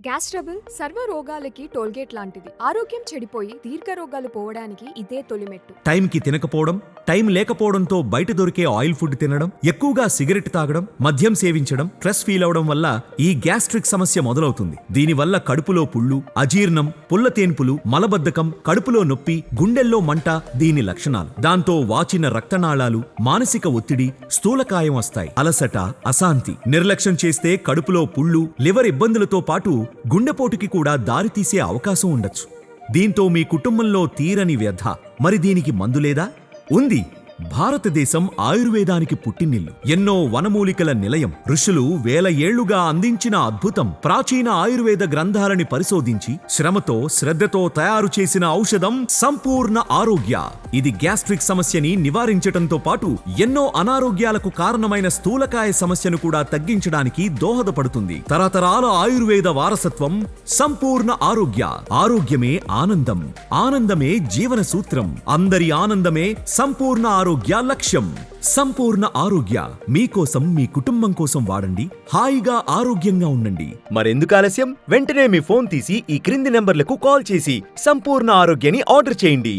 Gas trouble సర్వ రోగాలకి tollgate లాంటిది. ఆరోగ్యం చెడిపోయి దీర్ఘ రోగాలు పోవడానికి ఇదే తొలిమెట్టు. టైంకి తినకపోవడం, టైం లేకపోవడంతో బయట దొరికే ఆయిల్ ఫుడ్ తినడం, ఎక్కువగా సిగరెట్ తాగడం, మద్యం సేవించడం, స్ట్రెస్ ఫీల్ అవడం వల్ల ఈ గ్యాస్ట్రిక్ సమస్య మొదలవుతుంది. దీనివల్ల కడుపులో పుళ్ళు, అజీర్ణం, పుల్లతేన్పులు, మలబద్ధకం, కడుపులో నొప్పి, గుండెల్లో మంట దీని లక్షణాలు. దాంతో వాచిన రక్తనాళాలు, మానసిక ఒత్తిడి, స్థూలకాయం వస్తాయి. అలసట, అశాంతి, నిర్లక్ష్యం చేస్తే కడుపులో పుళ్ళు, లివర్ ఇబ్బందులతో పాటు గుండెపోటుకి కూడా దారితీసే అవకాశం ఉండొచ్చు. దీంతో మీ కుటుంబంలో తీరని వ్యధ. మరి దీనికి మందు లేదా? ఉంది. భారతదేశం ఆయుర్వేదానికి పుట్టినిల్లు. ఎన్నో వనమూలికల నిలయం. ఋషులు వేల ఏళ్లుగా అందించిన అద్భుతం. ప్రాచీన ఆయుర్వేద గ్రంథాలని పరిశోధించి శ్రమతో, శ్రద్ధతో తయారు చేసిన ఔషధం సంపూర్ణ ఆరోగ్య. ఇది గ్యాస్ట్రిక్ సమస్యని నివారించటంతో పాటు ఎన్నో అనారోగ్యాలకు కారణమైన స్థూలకాయ సమస్యను కూడా తగ్గించడానికి దోహదపడుతుంది. తరతరాల ఆయుర్వేద వారసత్వం సంపూర్ణ ఆరోగ్య. ఆరోగ్యమే ఆనందం, ఆనందమే జీవన సూత్రం. అందరి ఆనందమే సంపూర్ణ ఆరోగ్య లక్ష్యం. సంపూర్ణ ఆరోగ్య మీకోసం, మీ కుటుంబం కోసం వాడండి. హాయిగా ఆరోగ్యంగా ఉండండి. మరెందుకు ఆలస్యం? వెంటనే మీ ఫోన్ తీసి ఈ క్రింది నెంబర్లకు కాల్ చేసి సంపూర్ణ ఆరోగ్యాన్ని ఆర్డర్ చేయండి.